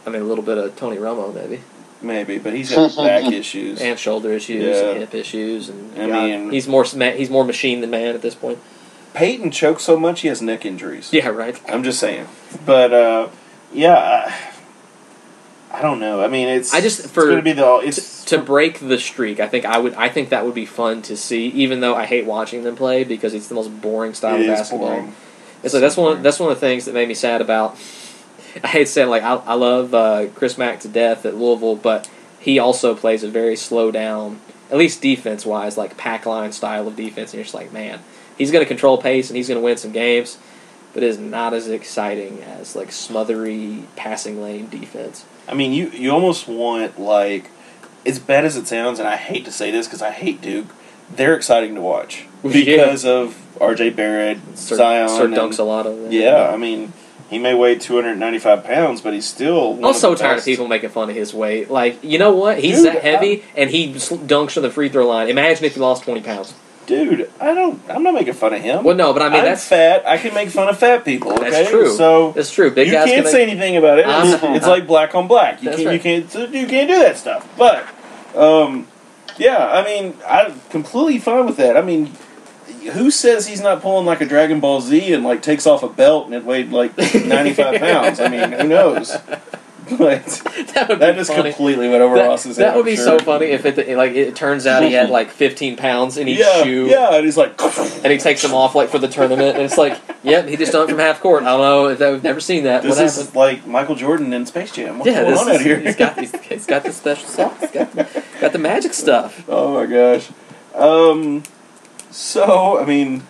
I mean, a little bit of Tony Romo, maybe. Maybe, but he's got back issues and shoulder issues and hip issues, and I mean, he's more machine than man at this point. Peyton chokes so much he has neck injuries. Yeah, right. I'm just saying, but yeah. I don't know. I mean, it's going to be to break the streak. I think that would be fun to see, even though I hate watching them play because it's the most boring style of basketball. Boring. It's like that's one of the things that made me sad about. I hate saying I love Chris Mack to death at Louisville, but he also plays a very slow down, at least defense wise, like pack line style of defense, and you're just like, man, he's going to control pace and he's going to win some games, but it is not as exciting as like smothery passing lane defense. I mean, you almost want, like, as bad as it sounds, and I hate to say this because I hate Duke, they're exciting to watch because of R.J. Barrett, Zion. Sir dunks a lot of them. Yeah, I mean, he may weigh 295 pounds, but he's still I'm so tired of people making fun of his weight. Like, you know what? He's that heavy, and he dunks from the free throw line. Imagine if he lost 20 pounds. Dude, I'm not making fun of him. Well, no, but I mean, that's fat. I can make fun of fat people. Okay? That's true. So that's true. Big you guys can't say anything about it. It's like black on black. You can't do that stuff. But yeah, I mean, I'm completely fine with that. I mean, who says he's not pulling like a Dragon Ball Z and like takes off a belt and it weighed like 95 pounds? I mean, who knows? But that is funny. Completely went over Ross's head. That would be so funny if it turns out he had like 15 pounds in each shoe. Yeah, and he's like, and he takes them off like for the tournament, and it's like, yep, he just done it from half court. I don't know if we've never seen that. This is like Michael Jordan in Space Jam. What's going on out here? He's got the special sauce. He's got the magic stuff. Oh my gosh. So I mean,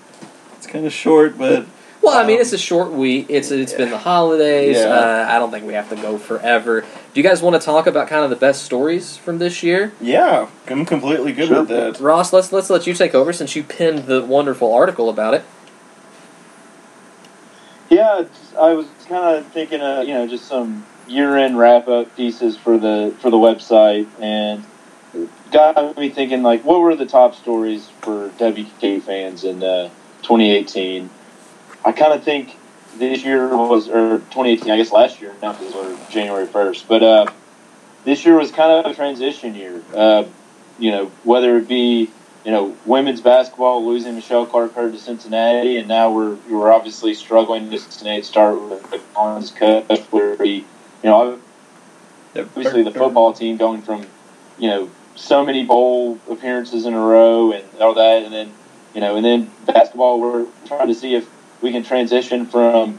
it's kind of short, but. Well, I mean, it's a short week. It's been the holidays. Yeah. I don't think we have to go forever. Do you guys want to talk about kind of the best stories from this year? Yeah, I'm completely good with that. Ross, let's let you take over since you penned the wonderful article about it. Yeah, I was kind of thinking of just some year-end wrap-up pieces for the website, and got me thinking like, what were the top stories for WK fans in 2018? I kind of think this year or 2018, I guess last year, now because we're January 1st, but this year was kind of a transition year. Whether it be, women's basketball losing Michelle Carter to Cincinnati, and now we're obviously struggling to start with the Collins Cup, where obviously the football team going from, so many bowl appearances in a row and all that, and then basketball, we're trying to see if we can transition from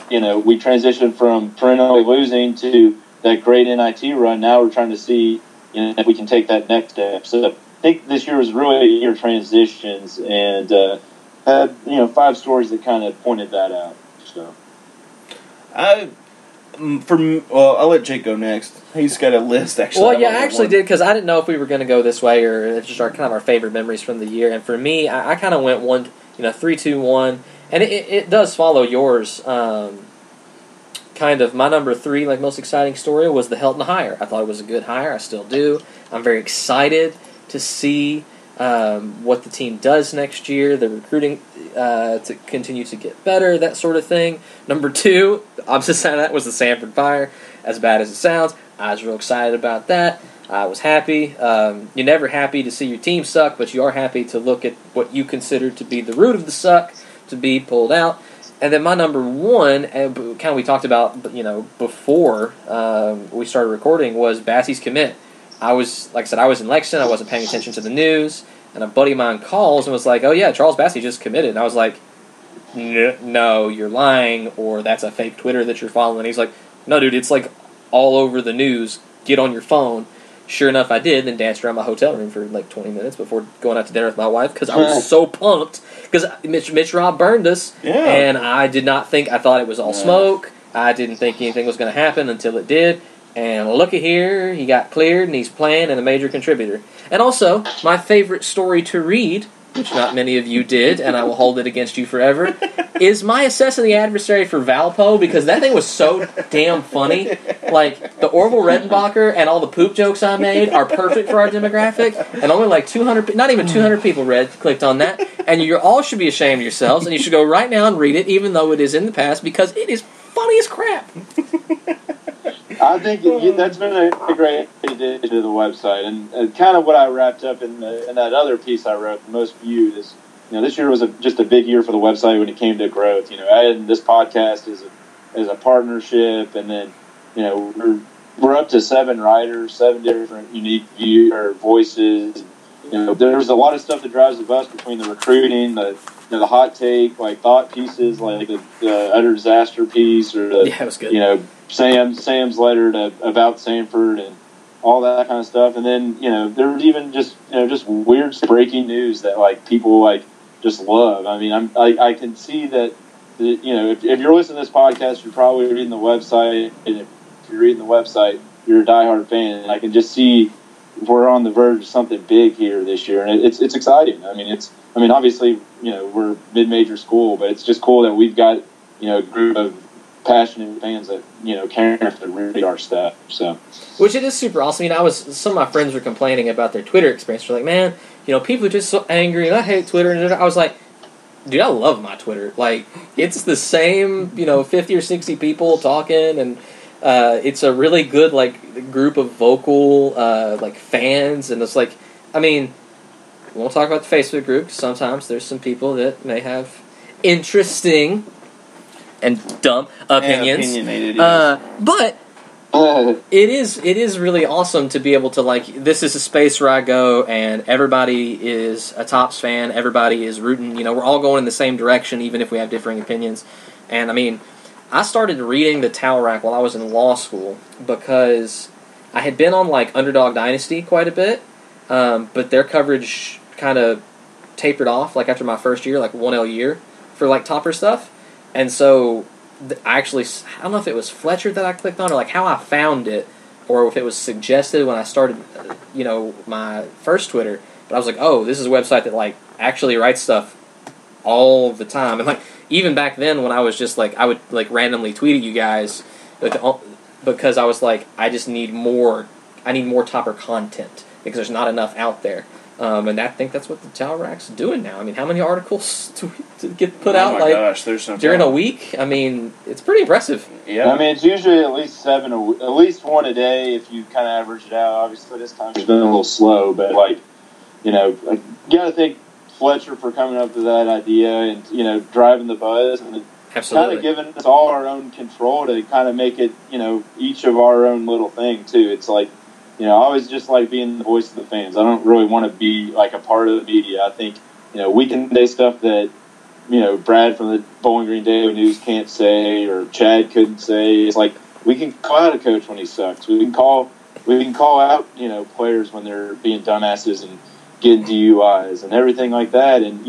perennially losing to that great NIT run. Now we're trying to see, if we can take that next step. So I think this year was really a year of transitions, and had 5 stories that kind of pointed that out. So, I'll let Jake go next. He's got a list actually. Well, yeah, I actually did because I didn't know if we were going to go this way or it's just our favorite memories from the year. And for me, I kind of went 3, 2, 1. And it does follow yours, kind of. My number 3, most exciting story was the Helton hire. I thought it was a good hire. I still do. I'm very excited to see what the team does next year, the recruiting to continue to get better, that sort of thing. Number 2, the opposite side of that was the Sanford fire. As bad as it sounds, I was real excited about that. I was happy. You're never happy to see your team suck, but you are happy to look at what you consider to be the root of the suck. to be pulled out. And then my number one, and kind of we talked about, before we started recording, was Bassey's commit. I was in Lexington, I wasn't paying attention to the news, and a buddy of mine calls and was like, "Oh yeah, Charles Bassey just committed." And I was like, "No, you're lying, or that's a fake Twitter that you're following." And he's like, "No, dude, it's like all over the news. Get on your phone." Sure enough, I did, then danced around my hotel room for like 20 minutes before going out to dinner with my wife because I was so pumped because Mitch Robb burned us, and I thought it was all smoke. I didn't think anything was going to happen until it did, and looky here, he got cleared, and he's playing and a major contributor. And also, my favorite story to read, which not many of you did, and I will hold it against you forever, is my assessing the adversary for Valpo, because that thing was so damn funny. Like, the Orville Redenbacher and all the poop jokes I made are perfect for our demographic, and only like 200, not even 200 people clicked on that, and you all should be ashamed of yourselves, and you should go right now and read it, even though it is in the past, because it is funny as crap. I think that's been a great addition to the website, and kind of what I wrapped up in that other piece I wrote, the most viewed, is this year was just a big year for the website when it came to growth. Adding this podcast is a partnership, and then we're up to 7 writers, 7 different unique voices. There's a lot of stuff that drives the bus between the recruiting, the hot take, like thought pieces, like the utter disaster piece, or it was good. Sam's letter about Samford and all that kind of stuff. And then there was even just weird breaking news that like people like just love. I mean, I can see that if you're listening to this podcast, you're probably reading the website, and if you're reading the website, you're a diehard fan. And I can just see we're on the verge of something big here this year, and it's exciting. I mean, obviously, we're mid-major school, but it's just cool that we've got a group of passionate fans that care enough to read our stuff. So, which it is super awesome. Some of my friends were complaining about their Twitter experience. They're like, "Man, people are just so angry, and I hate Twitter." And I was like, "Dude, I love my Twitter. Like, it's the same 50 or 60 people talking, and it's a really good like group of vocal like fans, and it's like, I mean, we won't talk about the Facebook group 'cause sometimes there's some people that may have interesting and dumb opinions, opinionated, but it is really awesome to be able to like, this is a space where I go and everybody is a Tops fan, everybody is rooting, we're all going in the same direction even if we have differing opinions. And I mean, I started reading the Towel Rack while I was in law school because I had been on like Underdog Dynasty quite a bit, but their coverage kind of tapered off like after my first year, like 1L year for like topper stuff. And so I don't know if it was Fletcher that I clicked on or like how I found it, or if it was suggested when I started my first Twitter, but I was like, oh, this is a website that like actually writes stuff all the time. And like even back then when I was just like, I would like randomly tweet at you guys because I was like, I need more topper content because there's not enough out there. And I think that's what the Towel Rack's doing now. I mean, how many articles to get put out there's no during a week? I mean, it's pretty impressive. Yeah, I mean, it's usually at least 7, at least 1 a day if you kind of average it out. Obviously, this time it's been a little slow, but like, you got to thank Fletcher for coming up with that idea and driving the buzz and kind of giving us all our own control to kind of make it each of our own little thing too. It's like, I always just like being the voice of the fans. I don't really want to be like a part of the media. I think, we can say stuff that, Brad from the Bowling Green Daily News can't say or Chad couldn't say. It's like we can call out a coach when he sucks. We can call out, players when they're being dumbasses and getting DUIs and everything like that. And,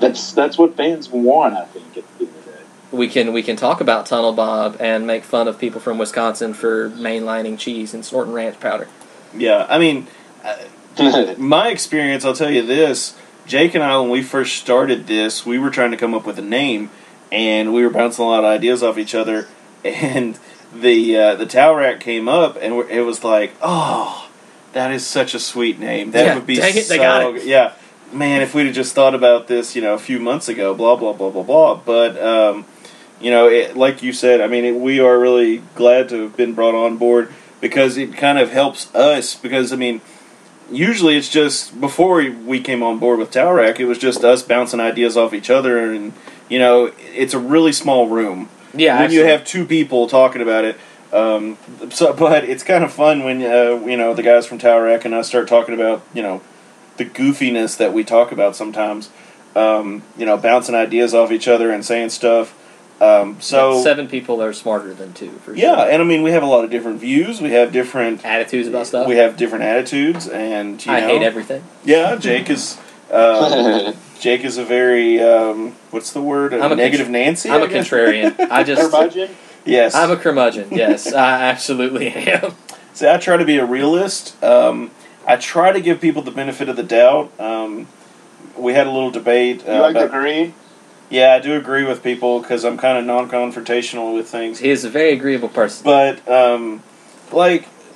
that's what fans want, I think, at the end of the day. We can talk about Tunnel Bob and make fun of people from Wisconsin for mainlining cheese and snorting ranch powder. Yeah, I mean, my experience, I'll tell you this. Jake and I, when we first started this, we were trying to come up with a name, and we were bouncing a lot of ideas off each other, and the Towel Rack came up, and it was like, oh, that is such a sweet name. That would be dang it, so they got it. Yeah, man, if we'd have just thought about this, a few months ago, blah, blah, blah, blah, blah. But, like you said, I mean, we are really glad to have been brought on board because it kind of helps us because, I mean, usually it's just, before we came on board with Towel Rack, it was just us bouncing ideas off each other and it's a really small room. Yeah, when actually. you have two people talking about it. But it's kind of fun when the guys from Tower Rack and us start talking about the goofiness that we talk about sometimes. Bouncing ideas off each other and saying stuff. So 7 people are smarter than 2 for sure. Yeah, and I mean we have a lot of different views. We have different attitudes about stuff. We have different attitudes, and I hate everything. Yeah, Jake is. Jake is a very what's the word? A negative Nancy. I'm a contrarian. Curmudgeon? Yes, I'm a curmudgeon. Yes, I absolutely am. See, I try to be a realist. I try to give people the benefit of the doubt. We had a little debate. You like the green? Yeah, I do agree with people because I'm kind of non-confrontational with things. He is a very agreeable person. But,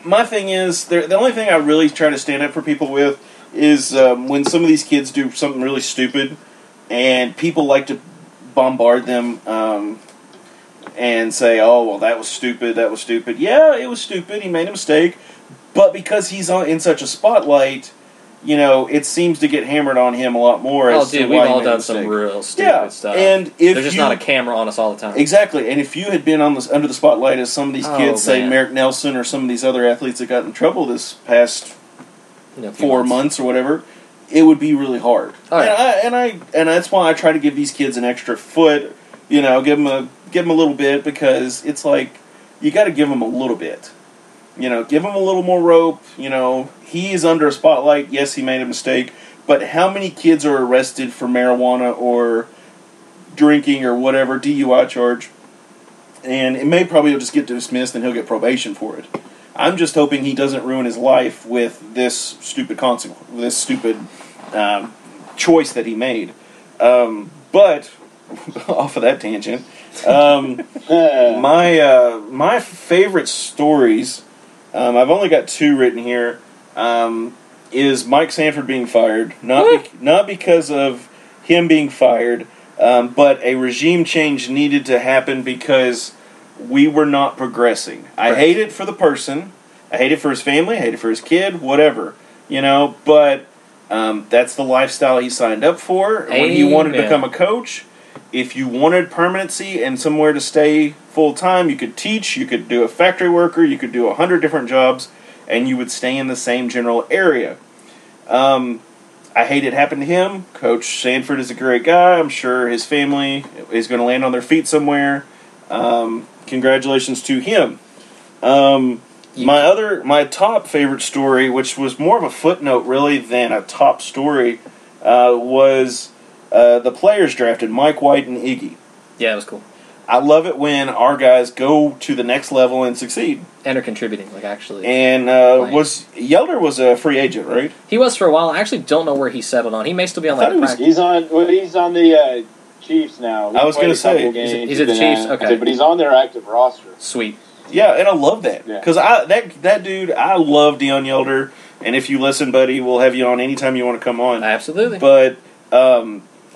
my thing is, the only thing I really try to stand up for people with is when some of these kids do something really stupid and people like to bombard them and say, oh, well, that was stupid. Yeah, it was stupid. He made a mistake. But because he's in such a spotlight, it seems to get hammered on him a lot more. Oh, dude, we've all done some real stupid stuff. And there's just not a camera on us all the time. Exactly. And if you had been under the spotlight as some of these kids, say Merrick Nelson or some of these other athletes that got in trouble this past 4 months or whatever, it would be really hard. Oh, yeah. And that's why I try to give these kids an extra foot. Give them a little bit, because it's like you got to give them a little bit. Give him a little more rope. He is under a spotlight. Yes, he made a mistake. But how many kids are arrested for marijuana or drinking or whatever, DUI charge? And it may probably just get dismissed and he'll get probation for it. I'm just hoping he doesn't ruin his life with this stupid choice that he made. But off of that tangent, my favorite stories. I've only got 2 written here. Is Mike Sanford being fired? Not because of him being fired, but a regime change needed to happen because we were not progressing. I hate it for the person. I hate it for his family. I hate it for his kid. Whatever, But that's the lifestyle he signed up for when he wanted to become a coach. If you wanted permanency and somewhere to stay full-time, you could teach, you could do a factory worker, you could do 100 different jobs, and you would stay in the same general area. I hate it happened to him. Coach Sanford is a great guy. I'm sure his family is going to land on their feet somewhere. Congratulations to him. My top favorite story, which was more of a footnote really than a top story, was... the players drafted Mike White and Iggy. Yeah, it was cool. I love it when our guys go to the next level and succeed. And are contributing, actually. And Yelder was a free agent, right? He was for a while. I actually don't know where he settled on. He may still be on practice. He's on the Chiefs now. I was going to say. He's at the Chiefs? Okay. But he's on their active roster. Sweet. Yeah, and I love that. Because that dude, I love Deion Yelder. And if you listen, buddy, we'll have you on anytime you want to come on. Absolutely. But...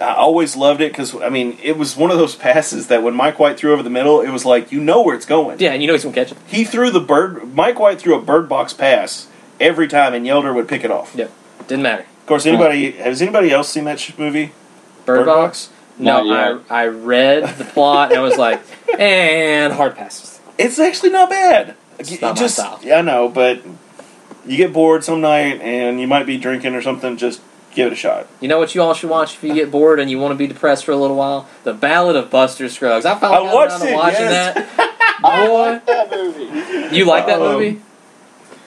I always loved it because, it was one of those passes that when Mike White threw over the middle, it was like, where it's going. Yeah, and he's going to catch it. Mike White threw a bird box pass every time, and Yelder would pick it off. Yep, didn't matter. Of course, has anybody else seen that movie? Bird Box? No, I read the plot, and I was like, and hard passes. It's actually not bad. It's not my style. Yeah, I know, but you get bored some night, and you might be drinking or something, just... give it a shot. You know what you all should watch if you get bored and you want to be depressed for a little while? The Ballad of Buster Scruggs. I finally got around to watching that. I like that movie. You like that movie?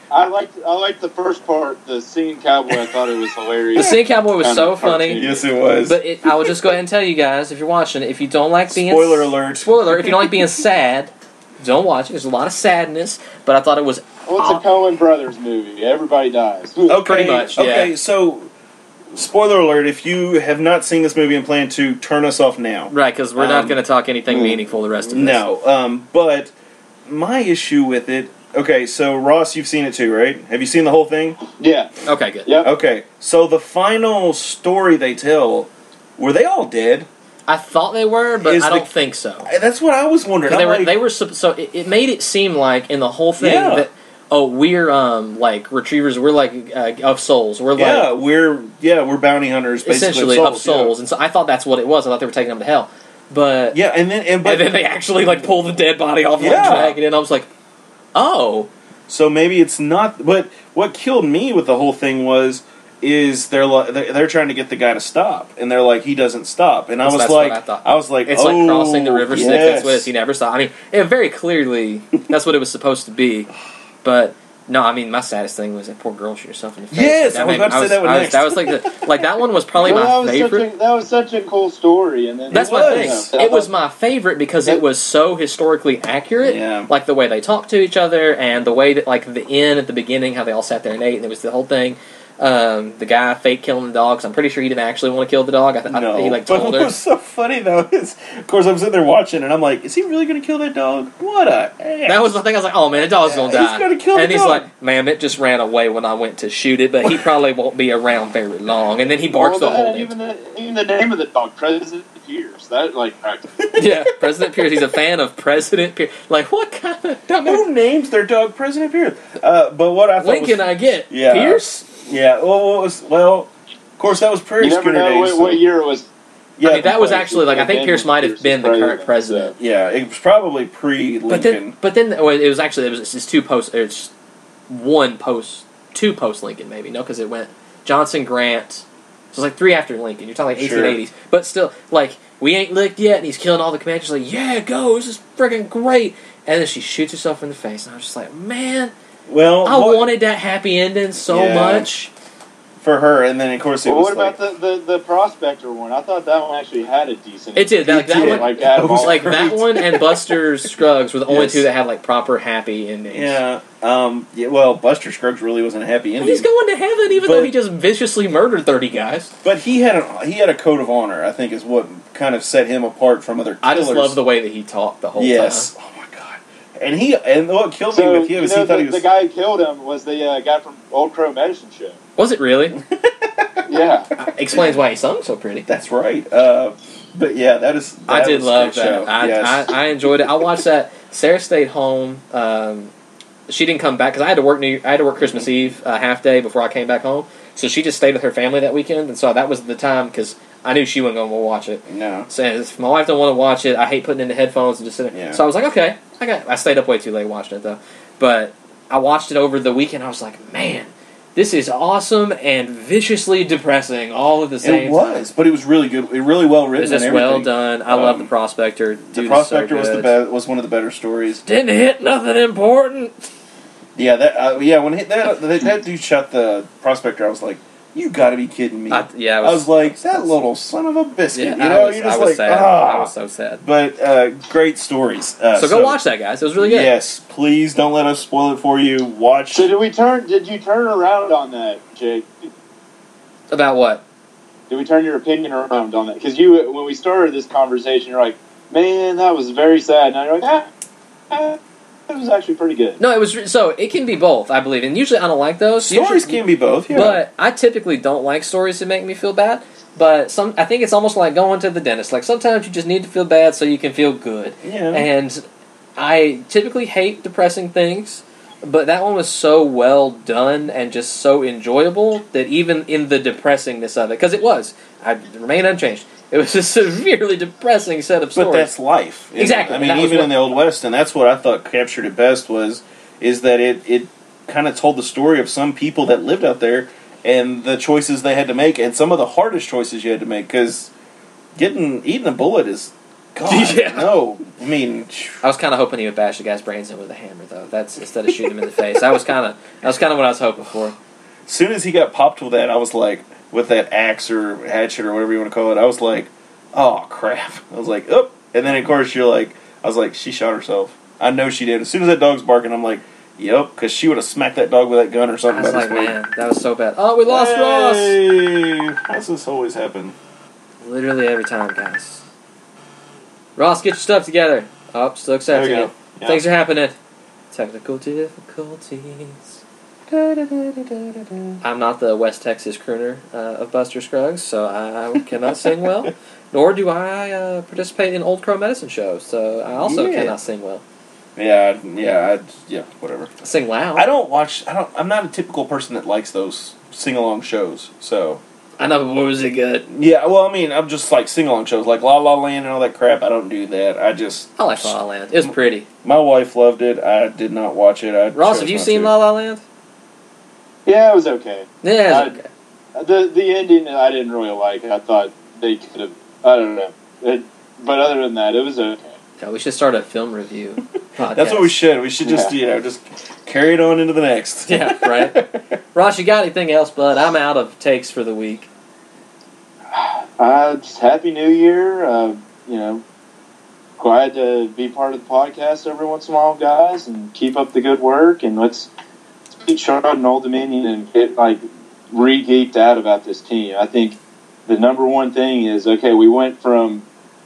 I liked the first part, the singing cowboy. I thought it was hilarious. The singing cowboy was so funny. Yes, it was. But I will just go ahead and tell you guys, if you're watching it, if you don't like being... Spoiler alert. If you don't like being sad, don't watch it. There's a lot of sadness, but I thought it was... Well, it's a Coen Brothers movie. Everybody dies. Okay, pretty much, yeah. Okay, so... Spoiler alert, if you have not seen this movie and plan to, turn us off now. Right, because we're not going to talk anything meaningful the rest of this. No, but my issue with it... Okay, so Ross, you've seen it too, right? Have you seen the whole thing? Yeah. Okay, good. Yep. Okay, so the final story they tell, were they all dead? I thought they were, but I don't think so. That's what I was wondering. So it made it seem like in the whole thing that... Oh, we're retrievers. We're of souls. We're we're bounty hunters, basically essentially of souls. And so I thought that's what it was. I thought they were taking them to hell. But Yeah, and then they actually like pull the dead body off and like, drag it in. I was like, oh. So maybe it's not. But what killed me with the whole thing is they're trying to get the guy to stop, and they're like, he doesn't stop, and I was like, it's like crossing the river Styx. That's what it is. He never stopped. I mean, very clearly that's what it was supposed to be, but. No, I mean my saddest thing was that poor girl shoot herself in the face. Yes, I was about to say that one next. That was like that one was probably my favorite. That was such a cool story, and then that's my thing. It was my favorite because it was so historically accurate. Yeah. Like the way they talked to each other, and the way that like the end at the beginning, how they all sat there and ate, and it was the whole thing. The guy fake killing the dogs. I'm pretty sure he didn't actually want to kill the dog. He like told her. What was so funny though is, of course, I'm sitting there watching, and I'm like, "Is he really going to kill that dog? What a ass." That was my thing. I was like, "Oh man, the dog's gonna die." He's going to kill the dog. And he's like, "Ma'am, it just ran away when I went to shoot it, but he probably won't be around very long." And then he barks the whole day. Even the name of the dog, President Pierce. That like practically. Yeah, President Pierce. He's a fan of President Pierce. Like, what kind of dumb? Who names their dog President Pierce? But what I thought Lincoln, I get. Yeah. Pierce. Yeah, well, of course, that was Prairie Schooner days. You never know what year it was. Yeah, I mean, that was actually, like, I think Pierce might have been the current president. Yeah, it was probably pre-Lincoln. But then it was actually, it's two post-Lincoln, maybe. No, because it went Johnson, Grant. So it was like 3 after Lincoln. You're talking like 1880s. Sure. But still, like, we ain't licked yet, and he's killing all the Comanches. Like, yeah, go, this is freaking great. And then she shoots herself in the face, and I was just like, man... Well, I wanted that happy ending so much for her, and then of course it was. What about the Prospector one? I thought that one actually had a decent. It did. That one and Buster Scruggs were the only two that had like proper happy endings. Yeah. Well, Buster Scruggs really wasn't a happy ending. He's going to heaven, even though he just viciously murdered 30 guys. But he had a code of honor. I think is what kind of set him apart from other killers. I just love the way that he talked the whole time. Yes. And what killed me with him is he thought he was... The guy who killed him was the guy from Old Crow Medicine Show. Was it really? Yeah. Explains why he sung so pretty. That's right. But yeah, I did love that. I enjoyed it. I watched that. Sarah stayed home. She didn't come back because I had to work Christmas Eve half day before I came back home. So she just stayed with her family that weekend, and so that was the time because I knew she wasn't going to watch it. No. So if my wife don't want to watch it, I hate putting in the headphones and just sitting there. Yeah. So I was like, okay, I stayed up way too late watching it though, but I watched it over the weekend. I was like, man, this is awesome and viciously depressing all at the same time. It was, but it was really good. Really well written. It was just well done. I love The Prospector. The Prospector was one of the better stories. Didn't hit nothing important. Yeah, when that dude shot the Prospector, I was like, you got to be kidding me! I was like, that little son of a biscuit. Yeah, I was sad. I was so sad. But great stories. So go watch that, guys. It was really good. Yes, please don't let us spoil it for you. Watch. So did you turn around on that, Jake? About what? Did we turn your opinion around on that? Because when we started this conversation, you're like, man, that was very sad. Now you're like, it was actually pretty good. No, it was so it can be both, I believe, and usually I don't like those. Stories can be both, yeah. But I typically don't like stories that make me feel bad. But I think it's almost like going to the dentist. Like sometimes you just need to feel bad so you can feel good. Yeah. And I typically hate depressing things, but that one was so well done and just so enjoyable that even in the depressingness of it, because it was, I remain unchanged. It was a severely depressing set of stories. But that's life. Exactly. I mean, even in the Old West, and that's what I thought captured it best is that it kind of told the story of some people that lived out there and the choices they had to make, and some of the hardest choices you had to make, because eating a bullet is, God, yeah. No. I mean... I was kind of hoping he would bash the guy's brains in with a hammer, though. That's instead of shooting him in the face. That was kind of what I was hoping for. As soon as he got popped with that, I was like... with that axe or hatchet or whatever you want to call it, I was like, oh, crap. I was like, oh. And then, of course, I was like, she shot herself. I know she did. As soon as that dog's barking, I'm like, yep, because she would have smacked that dog with that gun or something. I was like, man, that was so bad. Oh, we lost Ross. How does this always happen? Literally every time, guys. Ross, get your stuff together. Oh, still accepting it. Yeah. Things are happening. Technical difficulties. I'm not the West Texas crooner of Buster Scruggs, so I cannot sing well. Nor do I participate in Old Crow Medicine shows, so I also cannot sing well. Yeah, whatever. I sing loud. I'm not a typical person that likes those sing-along shows, so... I know, but was it good? Yeah, well, I mean, I'm just like sing-along shows, like La La Land and all that crap. I don't do that. I like La La Land. It was pretty. My wife loved it. I did not watch it. Ross, have you seen La La Land? Yeah, it was okay. Yeah, it was okay. The ending I didn't really like. I thought they could have. I don't know. But other than that, it was okay. God, we should start a film review podcast. That's what we should. We should just just carry it on into the next. Yeah, right. Ross, you got anything else, bud? I'm out of takes for the week. Just Happy New Year. Glad to be part of the podcast every once in a while, guys, and keep up the good work. And let's beat Charlotte and Old Dominion and get re-geeked out about this team. I think the number one thing is, okay, we went from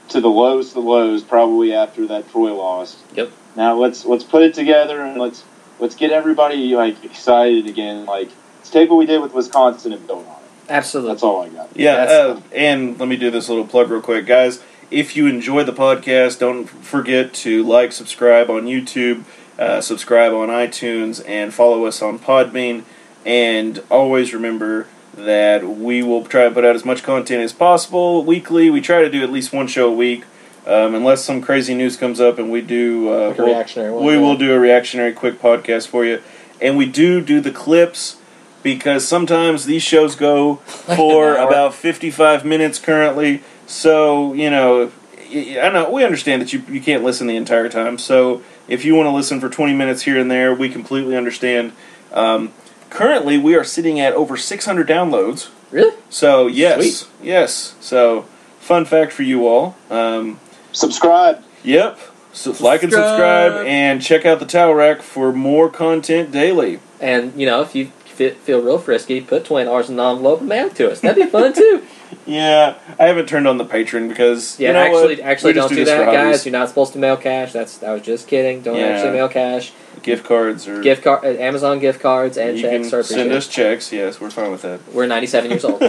to the lows probably after that Troy loss. Yep. Now let's put it together and let's get everybody excited again. Let's take what we did with Wisconsin and build on it. Absolutely. That's all I got. Yeah, and let me do this little plug real quick, guys. If you enjoy the podcast, don't forget to subscribe on YouTube, subscribe on iTunes, and follow us on Podbean. And always remember that we will try to put out as much content as possible weekly. We try to do at least one show a week, unless some crazy news comes up, and we do a reactionary one. We will do a reactionary quick podcast for you, and we do the clips because sometimes these shows go for about 55 minutes currently. So I know we understand that you can't listen the entire time. So if you want to listen for 20 minutes here and there, we completely understand. Currently, we are sitting at over 600 downloads. Really? So, yes. Sweet. Yes. So, fun fact for you all. Subscribe. Yep. So, like and subscribe, and check out the Towel Rack for more content daily. And, if you feel real frisky, put $20 in an envelope and mail it to us. That'd be fun, too. Yeah, I haven't turned on the Patreon because actually don't do that, guys. You're not supposed to mail cash. I was just kidding. Don't actually mail cash. Gift cards or Amazon gift cards and checks. You can send us checks. Yes, we're fine with that. We're 97 years old.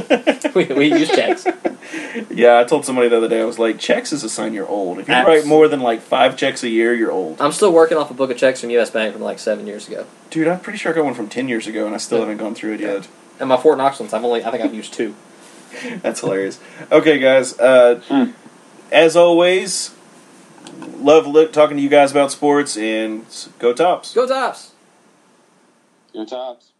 we use checks. Yeah, I told somebody the other day, I was like, checks is a sign you're old. If you write more than 5 checks a year, you're old. I'm still working off a book of checks from U.S. Bank from 7 years ago. Dude, I'm pretty sure I got one from 10 years ago, and I still haven't gone through it yet. And my Fort Knox ones, I think I've used 2. That's hilarious. Okay, guys. As always, love talking to you guys about sports, and go Tops. Go Tops. Go Tops.